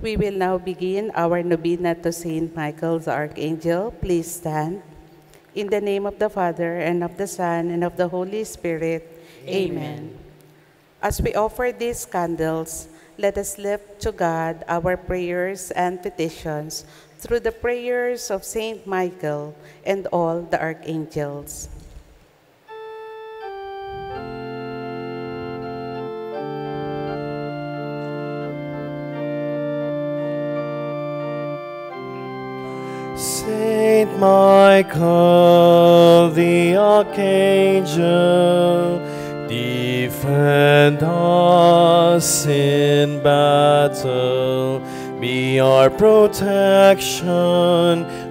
We will now begin our novena to Saint Michael the Archangel. Please stand. In the name of the Father, and of the Son, and of the Holy Spirit. Amen. As we offer these candles, let us lift to God our prayers and petitions through the prayers of Saint Michael and all the archangels. Saint Michael the Archangel, defend us in battle. Be our protection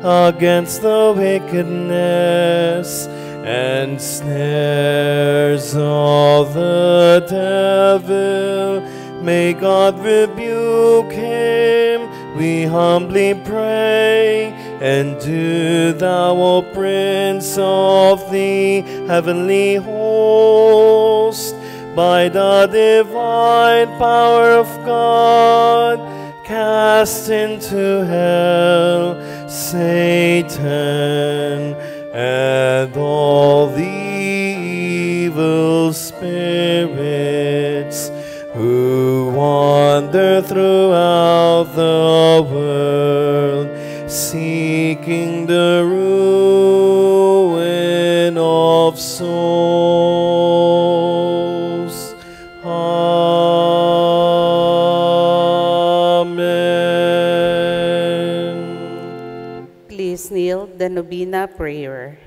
against the wickedness and snares of the devil. May God rebuke him, we humbly pray. And do thou, O Prince of the heavenly host, by the divine power of God, cast into hell Satan and all the evil spirits who wander throughout the world, seeking the ruin of souls. Amen. Please kneel the novena prayer.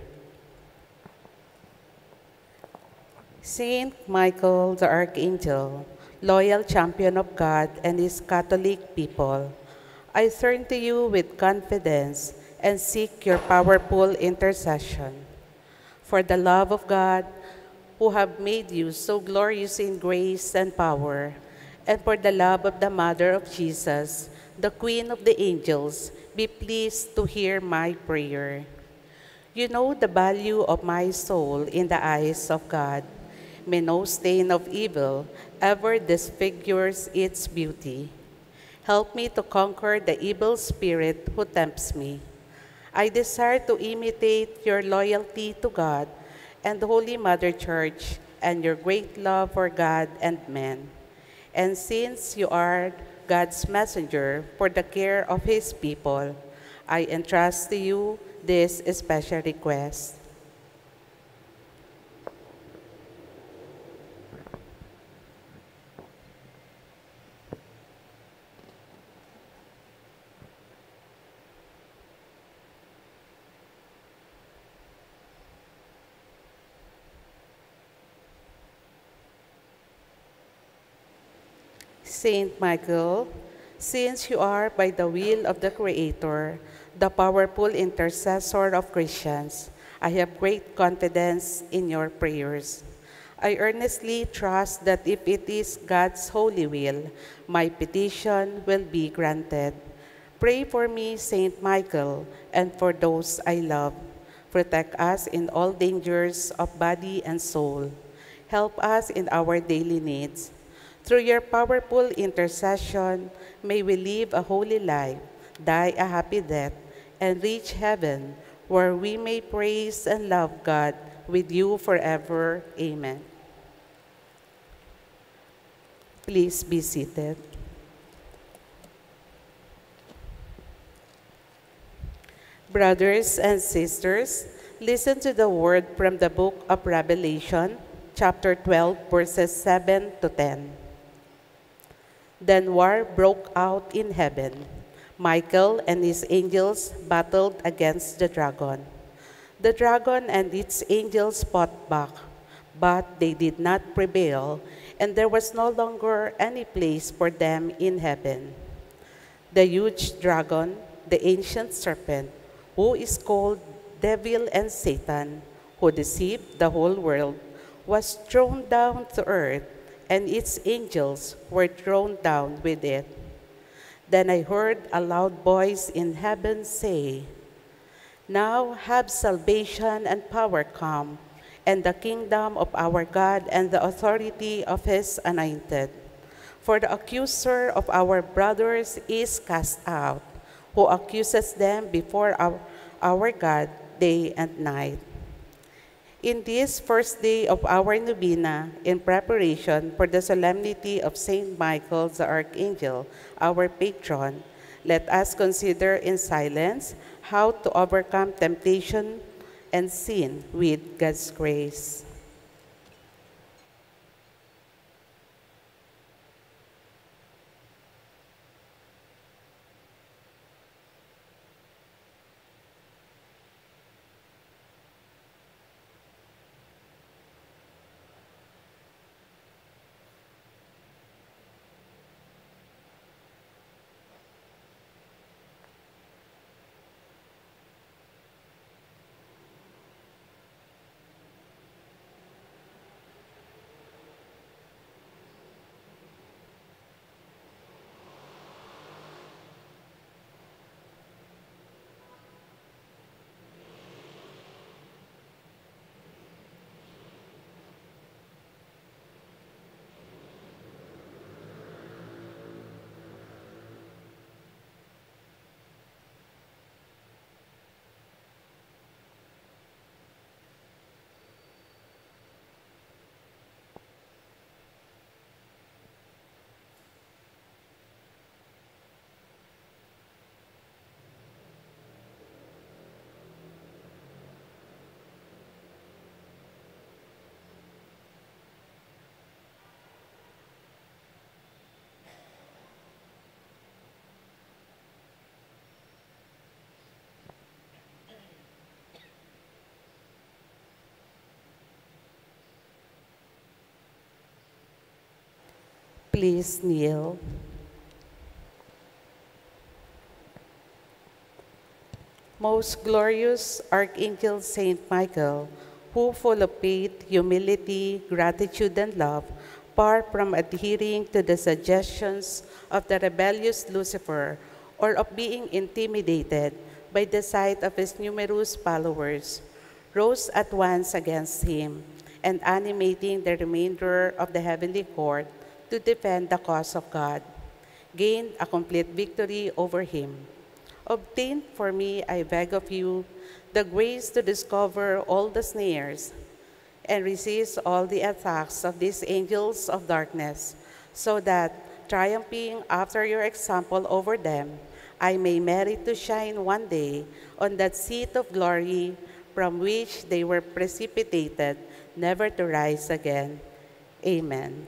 Saint Michael the Archangel, loyal champion of God and His Catholic people, I turn to you with confidence and seek your powerful intercession. For the love of God, who have made you so glorious in grace and power, and for the love of the Mother of Jesus, the Queen of the Angels, be pleased to hear my prayer. You know the value of my soul in the eyes of God. May no stain of evil ever disfigures its beauty. Help me to conquer the evil spirit who tempts me. I desire to imitate your loyalty to God and the Holy Mother Church and your great love for God and men. And since you are God's messenger for the care of His people, I entrust to you this special request. Saint Michael, since you are by the will of the Creator, the powerful intercessor of Christians, I have great confidence in your prayers. I earnestly trust that if it is God's holy will, my petition will be granted. Pray for me, Saint Michael, and for those I love. Protect us in all dangers of body and soul. Help us in our daily needs. Through your powerful intercession, may we live a holy life, die a happy death, and reach heaven, where we may praise and love God with you forever. Amen. Please be seated. Brothers and sisters, listen to the word from the book of Revelation, chapter 12, verses 7 to 10. Then war broke out in heaven. Michael and his angels battled against the dragon. The dragon and its angels fought back, but they did not prevail, and there was no longer any place for them in heaven. The huge dragon, the ancient serpent, who is called Devil and Satan, who deceived the whole world, was thrown down to earth, and its angels were thrown down with it. Then I heard a loud voice in heaven say, "Now have salvation and power come, and the kingdom of our God and the authority of His anointed. For the accuser of our brothers is cast out, who accuses them before our God day and night. In this first day of our novena, in preparation for the solemnity of Saint Michael the Archangel, our patron, let us consider in silence how to overcome temptation and sin with God's grace. Please kneel. Most glorious Archangel Saint Michael, who full of faith, humility, gratitude, and love, far from adhering to the suggestions of the rebellious Lucifer or of being intimidated by the sight of his numerous followers, rose at once against him and animating the remainder of the heavenly court to defend the cause of God, gained a complete victory over him. Obtain for me, I beg of you, the grace to discover all the snares and resist all the attacks of these angels of darkness, so that, triumphing after your example over them, I may merit to shine one day on that seat of glory from which they were precipitated, never to rise again. Amen.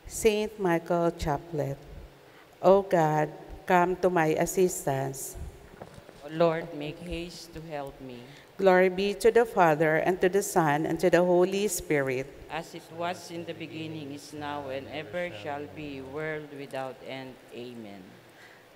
Saint Michael Chaplet. O God, come to my assistance. O Lord, make haste to help me. Glory be to the Father, and to the Son, and to the Holy Spirit. As it was in the beginning, is now, and ever shall be, world without end. Amen.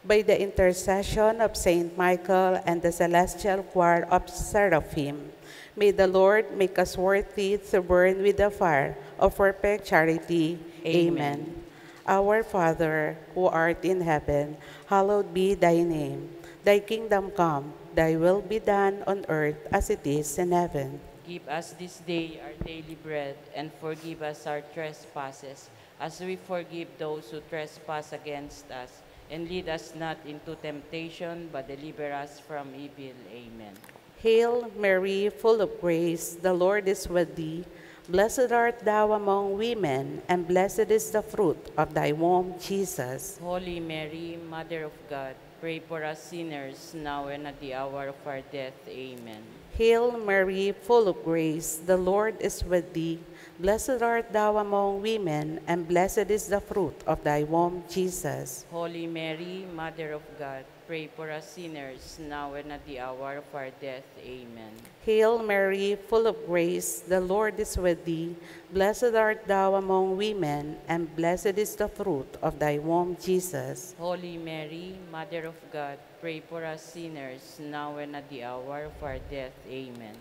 By the intercession of Saint Michael and the celestial choir of seraphim, may the Lord make us worthy to burn with the fire of perfect charity. Amen. Our Father, who art in heaven, hallowed be thy name. Thy kingdom come, thy will be done on earth as it is in heaven. Give us this day our daily bread, and forgive us our trespasses, as we forgive those who trespass against us. And lead us not into temptation, but deliver us from evil. Amen. Hail Mary, full of grace, the Lord is with thee. Blessed art thou among women, and blessed is the fruit of thy womb, Jesus. Holy Mary, Mother of God, pray for us sinners, now and at the hour of our death. Amen. Hail Mary, full of grace, the Lord is with thee. Blessed art thou among women, and blessed is the fruit of thy womb, Jesus. Holy Mary, Mother of God, pray for us sinners, now and at the hour of our death. Amen. Hail Mary, full of grace, the Lord is with thee. Blessed art thou among women, and blessed is the fruit of thy womb, Jesus. Holy Mary, Mother of God, pray for us sinners, now and at the hour of our death. Amen.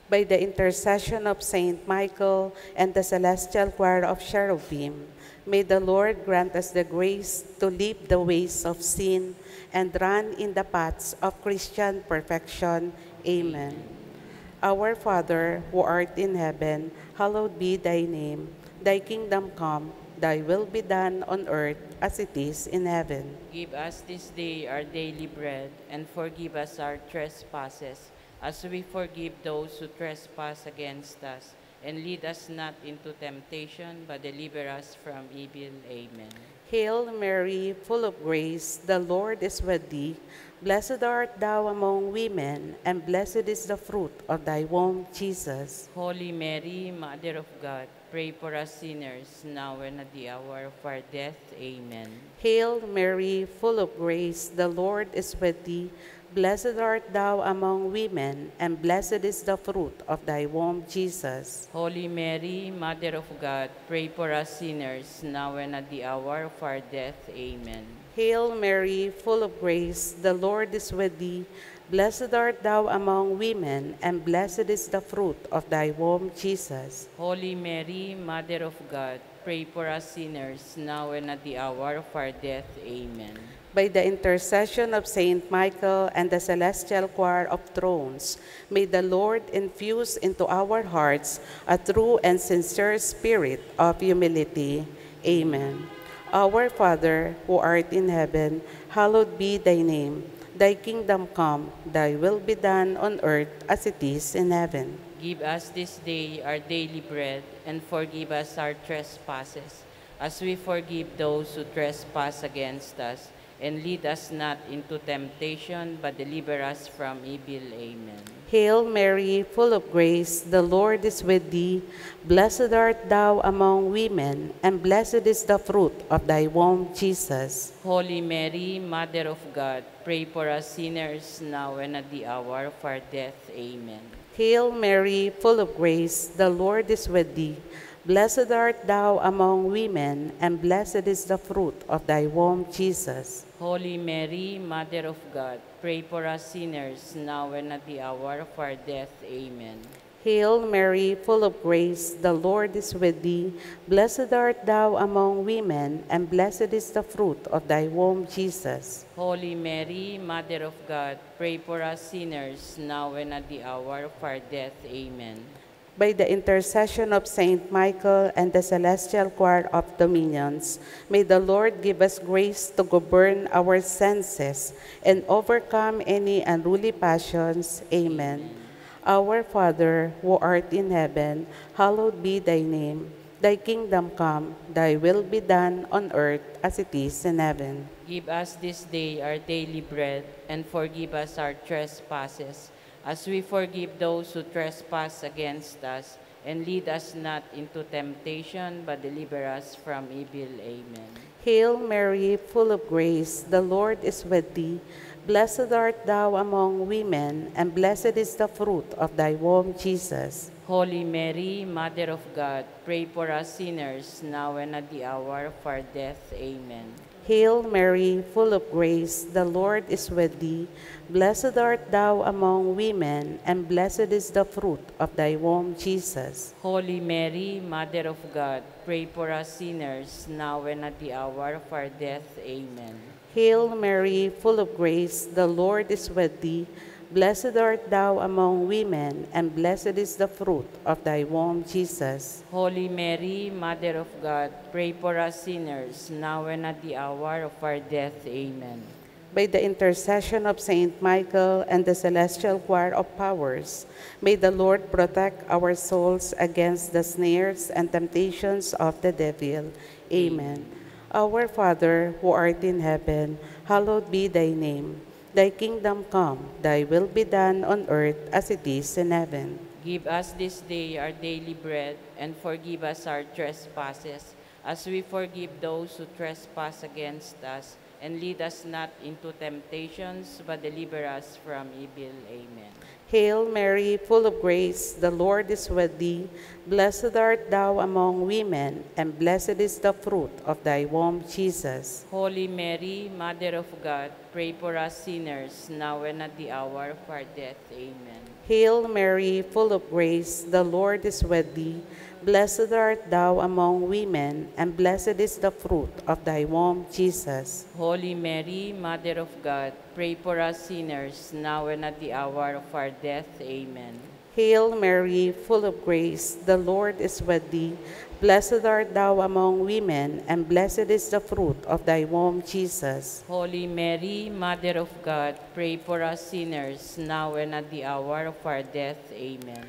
By the intercession of Saint Michael and the celestial choir of cherubim, may the Lord grant us the grace to leave the ways of sin and run in the paths of Christian perfection. Amen. Our Father, who art in heaven, hallowed be thy name. Thy kingdom come, thy will be done on earth as it is in heaven. Give us this day our daily bread, and forgive us our trespasses, as we forgive those who trespass against us. And lead us not into temptation, but deliver us from evil. Amen. Hail Mary, full of grace, the Lord is with thee. Blessed art thou among women, and blessed is the fruit of thy womb, Jesus. Holy Mary, Mother of God, pray for us sinners, now and at the hour of our death. Amen. Hail Mary, full of grace, the Lord is with thee. Blessed art thou among women, and blessed is the fruit of thy womb, Jesus. Holy Mary, Mother of God, pray for us sinners, now and at the hour of our death. Amen. Hail Mary, full of grace, the Lord is with thee. Blessed art thou among women, and blessed is the fruit of thy womb, Jesus. Holy Mary, Mother of God, pray for us sinners, now and at the hour of our death. Amen. By the intercession of Saint Michael and the celestial choir of thrones, may the Lord infuse into our hearts a true and sincere spirit of humility. Amen. Our Father, who art in heaven, hallowed be thy name. Thy kingdom come, thy will be done on earth as it is in heaven. Give us this day our daily bread, and forgive us our trespasses, as we forgive those who trespass against us. And lead us not into temptation, but deliver us from evil. Amen. Hail Mary, full of grace, the Lord is with thee. Blessed art thou among women, and blessed is the fruit of thy womb, Jesus. Holy Mary, Mother of God, pray for us sinners, now and at the hour of our death. Amen. Hail Mary, full of grace, the Lord is with thee. Blessed art thou among women, and blessed is the fruit of thy womb, Jesus. Holy Mary, Mother of God, pray for us sinners, now and at the hour of our death. Amen. Hail Mary, full of grace, the Lord is with thee. Blessed art thou among women, and blessed is the fruit of thy womb, Jesus. Holy Mary, Mother of God, pray for us sinners, now and at the hour of our death. Amen. By the intercession of Saint Michael and the celestial choir of dominions, may the Lord give us grace to govern our senses and overcome any unruly passions. Amen. Our Father, who art in heaven, hallowed be thy name. Thy kingdom come, thy will be done on earth as it is in heaven. Give us this day our daily bread, and forgive us our trespasses, as we forgive those who trespass against us. And lead us not into temptation, but deliver us from evil. Amen. Hail Mary, full of grace, the Lord is with thee. Blessed art thou among women, and blessed is the fruit of thy womb, Jesus. Holy Mary, Mother of God, pray for us sinners, now and at the hour of our death. Amen. Hail Mary, full of grace, the Lord is with thee. Blessed art thou among women, and blessed is the fruit of thy womb, Jesus. Holy Mary, Mother of God, pray for us sinners, now and at the hour of our death. Amen. Hail Mary, full of grace, the Lord is with thee. Blessed art thou among women, and blessed is the fruit of thy womb, Jesus. Holy Mary, Mother of God, pray for us sinners, now and at the hour of our death. Amen. By the intercession of Saint Michael and the celestial choir of powers, may the Lord protect our souls against the snares and temptations of the devil. Amen. Our Father, who art in heaven, hallowed be thy name. Thy kingdom come, thy will be done on earth as it is in heaven. Give us this day our daily bread, and forgive us our trespasses, as we forgive those who trespass against us. And lead us not into temptations, but deliver us from evil. Amen. Hail Mary, full of grace, the Lord is with thee. Blessed art thou among women, and blessed is the fruit of thy womb, Jesus. Holy Mary, Mother of God, pray for us sinners, now and at the hour of our death. Amen. Hail Mary, full of grace, the Lord is with thee. Blessed art thou among women, and blessed is the fruit of thy womb, Jesus. Holy Mary, Mother of God, pray for us sinners, now and at the hour of our death. Amen. Hail Mary, full of grace, the Lord is with thee. Blessed art thou among women, and blessed is the fruit of thy womb, Jesus. Holy Mary, Mother of God, pray for us sinners, now and at the hour of our death. Amen.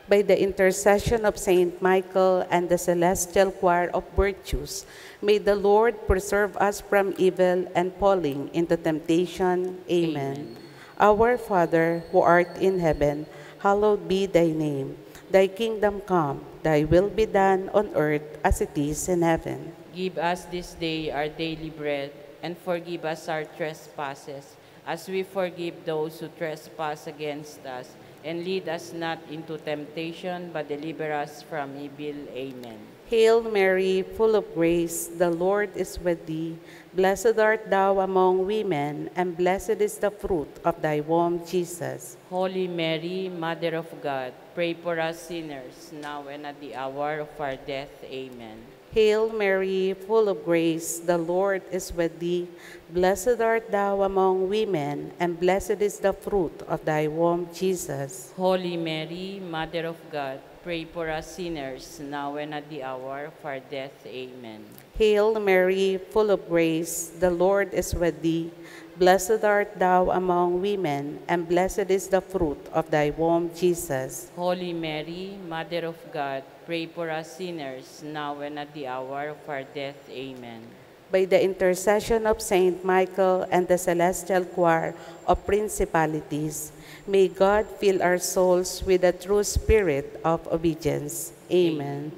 By the intercession of Saint Michael and the celestial choir of virtues, may the Lord preserve us from evil and falling into temptation. Amen. Our Father, who art in heaven, hallowed be thy name. Thy kingdom come, thy will be done on earth as it is in heaven. Give us this day our daily bread, and forgive us our trespasses, as we forgive those who trespass against us. And lead us not into temptation, but deliver us from evil. Amen. Hail Mary, full of grace, the Lord is with thee. Blessed art thou among women, and blessed is the fruit of thy womb, Jesus. Holy Mary, Mother of God, pray for us sinners, now and at the hour of our death. Amen. Hail Mary, full of grace, the Lord is with thee. Blessed art thou among women, and blessed is the fruit of thy womb, Jesus. Holy Mary, Mother of God, pray for us sinners, now and at the hour of our death. Amen. Hail Mary, full of grace, the Lord is with thee. Blessed art thou among women, and blessed is the fruit of thy womb, Jesus. Holy Mary, Mother of God, pray for us sinners, now and at the hour of our death. Amen. By the intercession of Saint Michael and the celestial choir of principalities, may God fill our souls with the true spirit of obedience. Amen.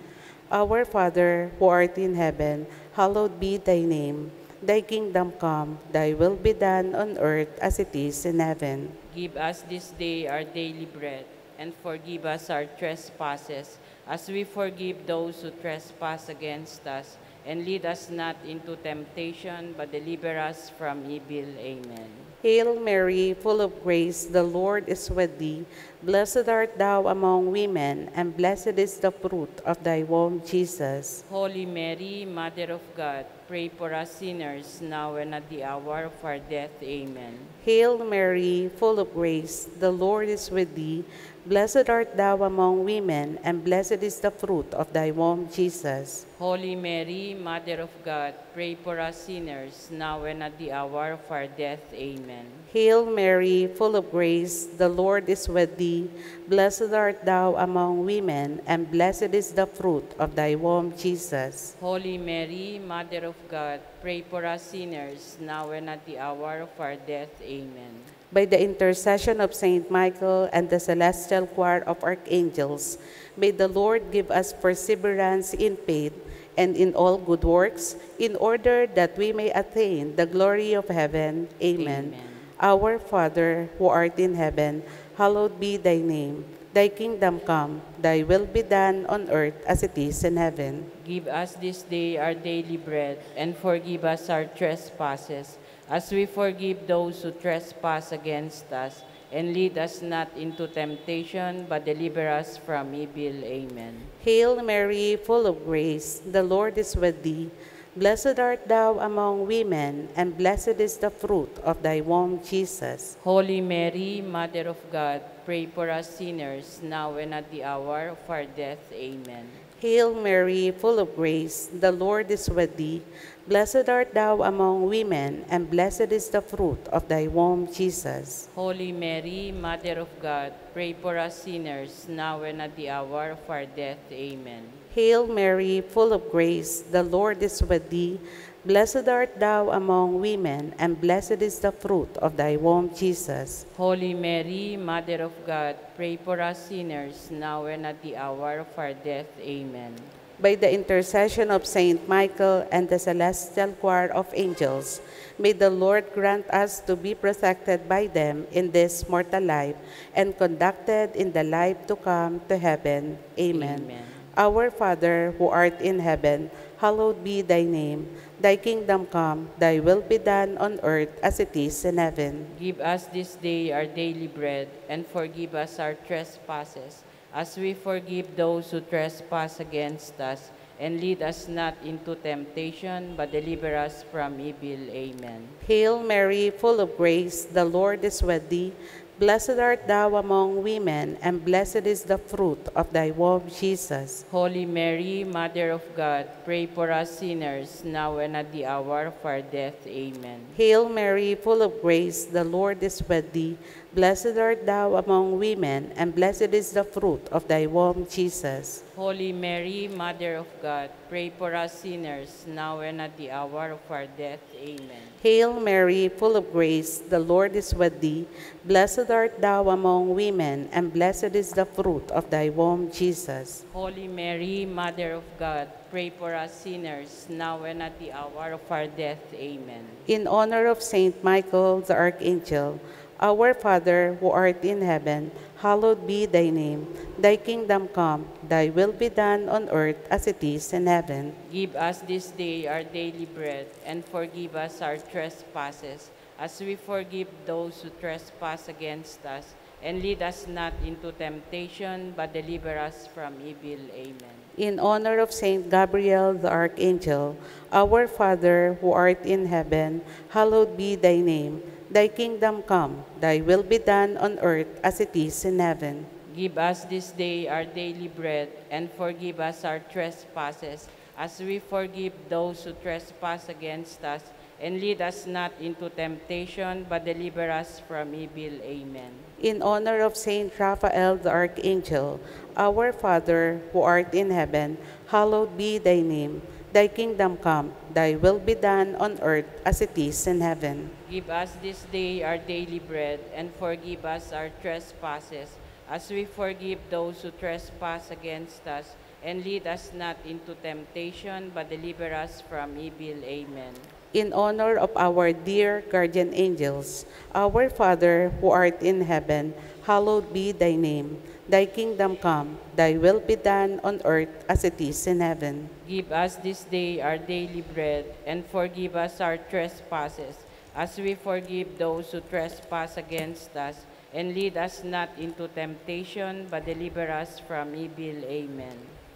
Our Father, who art in heaven, hallowed be thy name. Thy kingdom come, thy will be done on earth as it is in heaven. Give us this day our daily bread, and forgive us our trespasses, as we forgive those who trespass against us. And lead us not into temptation, but deliver us from evil. Amen. Hail Mary, full of grace, the Lord is with thee. Blessed art thou among women, and blessed is the fruit of thy womb, Jesus. Holy Mary, Mother of God, pray for us sinners, now and at the hour of our death. Amen. Hail Mary, full of grace, the Lord is with thee. Blessed art thou among women, and blessed is the fruit of thy womb, Jesus. Holy Mary, Mother of God, pray for us sinners, now and at the hour of our death. Amen. Hail Mary, full of grace, the Lord is with thee. Blessed art thou among women, and blessed is the fruit of thy womb, Jesus. Holy Mary, Mother of God, pray for us sinners, now and at the hour of our death. Amen. By the intercession of Saint Michael and the celestial choir of archangels, may the Lord give us perseverance in faith and in all good works, in order that we may attain the glory of heaven. Amen. Our Father, who art in heaven, hallowed be thy name. Thy kingdom come, thy will be done on earth as it is in heaven. Give us this day our daily bread, and forgive us our trespasses, as we forgive those who trespass against us. And lead us not into temptation, but deliver us from evil. Amen. Hail Mary, full of grace, the Lord is with thee. Blessed art thou among women, and blessed is the fruit of thy womb, Jesus. Holy Mary, Mother of God, pray for us sinners, now and at the hour of our death. Amen. Hail Mary, full of grace, the Lord is with thee. Blessed art thou among women, and blessed is the fruit of thy womb, Jesus. Holy Mary, Mother of God, pray for us sinners, now and at the hour of our death. Amen. Hail Mary, full of grace, the Lord is with thee. Blessed art thou among women, and blessed is the fruit of thy womb, Jesus. Holy Mary, Mother of God, pray for us sinners, now and at the hour of our death. Amen. By the intercession of Saint Michael and the celestial choir of angels, may the Lord grant us to be protected by them in this mortal life, and conducted in the life to come to heaven. Amen. Amen. Our Father, who art in heaven, hallowed be thy name. Thy kingdom come, thy will be done on earth as it is in heaven. Give us this day our daily bread, and forgive us our trespasses, as we forgive those who trespass against us. And lead us not into temptation, but deliver us from evil. Amen. Hail Mary, full of grace, the Lord is with thee. Blessed art thou among women, and blessed is the fruit of thy womb, Jesus. Holy Mary, Mother of God, pray for us sinners, now and at the hour of our death. Amen. Hail Mary, full of grace, the Lord is with thee. Blessed art thou among women, and blessed is the fruit of thy womb, Jesus. Holy Mary, Mother of God, pray for us sinners, now and at the hour of our death. Amen. Hail Mary, full of grace, the Lord is with thee. Blessed art thou among women, and blessed is the fruit of thy womb, Jesus. Holy Mary, Mother of God, pray for us sinners, now and at the hour of our death. Amen. In honor of Saint Michael the Archangel, our Father, who art in heaven, hallowed be thy name. Thy kingdom come, thy will be done on earth as it is in heaven. Give us this day our daily bread, and forgive us our trespasses, as we forgive those who trespass against us. And lead us not into temptation, but deliver us from evil. Amen. In honor of Saint Gabriel the Archangel, our Father, who art in heaven, hallowed be thy name. Thy kingdom come, thy will be done on earth as it is in heaven. Give us this day our daily bread, and forgive us our trespasses, as we forgive those who trespass against us. And lead us not into temptation, but deliver us from evil. Amen. In honor of Saint Raphael the Archangel, our Father, who art in heaven, hallowed be thy name. Thy kingdom come, thy will be done on earth as it is in heaven. Give us this day our daily bread, and forgive us our trespasses, as we forgive those who trespass against us. And lead us not into temptation, but deliver us from evil. Amen. In honor of our dear guardian angels, our Father, who art in heaven, hallowed be thy name. Thy kingdom come, thy will be done on earth as it is in heaven. Give us this day our daily bread, and forgive us our trespasses, as we forgive those who trespass against us. And lead us not into temptation, but deliver us from evil. Amen.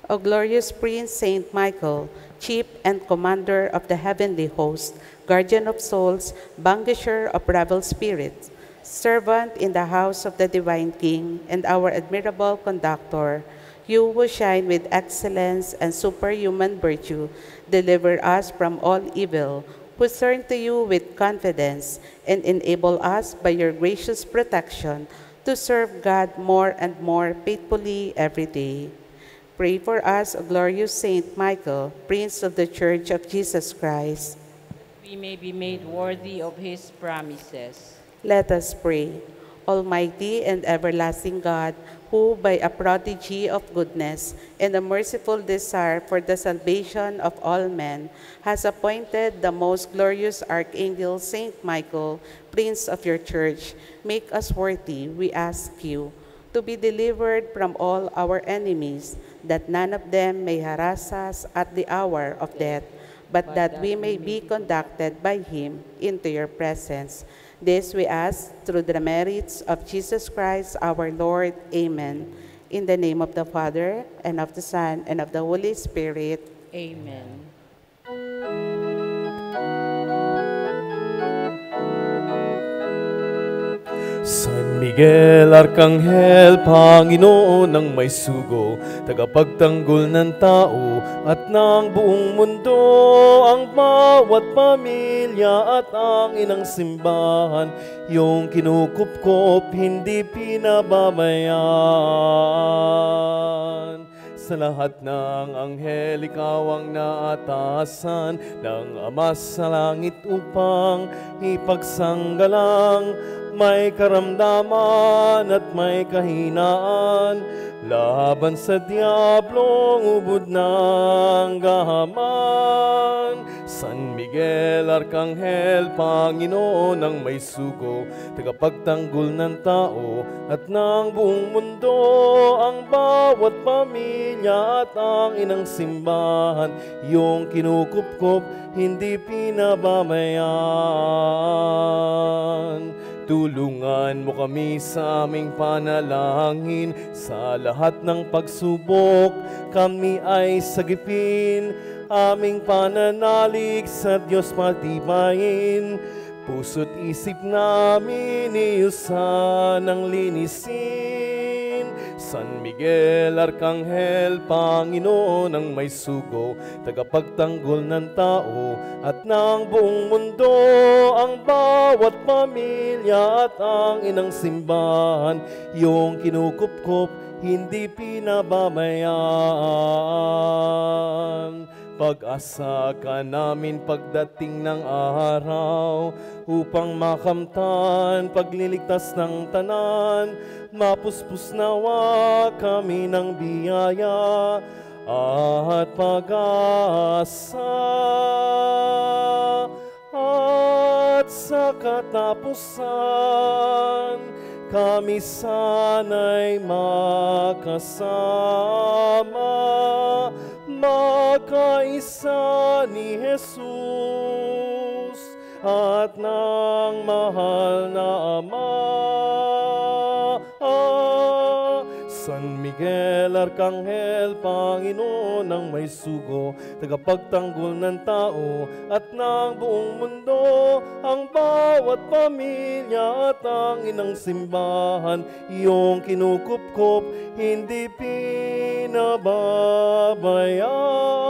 O glorious Prince, Saint Michael, Chief and Commander of the heavenly host, Guardian of souls, Banisher of rebel spirits, servant in the house of the divine King, and our admirable conductor, you who shine with excellence and superhuman virtue, deliver us from all evil, who turn to you with confidence, and enable us by your gracious protection to serve God more and more faithfully every day. Pray for us, O glorious Saint Michael, Prince of the Church of Jesus Christ. We may be made worthy of his promises. Let us pray. Almighty and everlasting God, who by a prodigy of goodness and a merciful desire for the salvation of all men has appointed the most glorious Archangel Saint Michael, Prince of your Church, make us worthy, we ask you, to be delivered from all our enemies, that none of them may harass us at the hour of death, but that we may be conducted by him into your presence. This we ask through the merits of Jesus Christ our Lord. Amen. In the name of the Father, and of the Son, and of the Holy Spirit. Amen. San Miguel, Arkanghel, Panginoon ng may sugo, tagapagtanggol ng tao at ng buong mundo, ang bawat pamilya at ang inang simbahan, yung kinukupkop, hindi pinababayaan. Sa lahat ng anghel, ikaw ang naatasan ng Ama sa langit upang ipagsanggalang may karamdaman at may kahinaan laban sa diablong ubod ng gahaman. San Miguel, Arkanghel, Panginoon ng may sugo, tagapagtanggol ng tao at ng buong mundo, ang bawat pamilya at ang inang simbahan, yung kinukupkop, hindi pinababayaan. Tulungan mo kami sa aming panalangin, sa lahat ng pagsubok kami ay sagipin. Aming pananalig sa Diyos patibayin, puso't isip namin iyusan ang linisin. San Miguel, Arkanghel, Panginoon ang may sugo, tagapagtanggol ng tao at ng buong mundo, ang bawat pamilya at ang inang simbahan, iyong kinukupkup, hindi pinababayaan. Pag-asa ka namin pagdating ng araw, upang makamtan pagliligtas ng tanan, mapuspos nawa kami ng biyaya at pag-asa. At sa katapusan, kami sana'y makasama, makaisa ni Jesus at ng mahal na Ama. San Miguel, Arkanghel, Panginoon ang may sugo, tagapagtanggol ng tao at ng buong mundo, ang bawat pamilya at ang inang simbahan, iyong kinukupkup, hindi pinababayaan.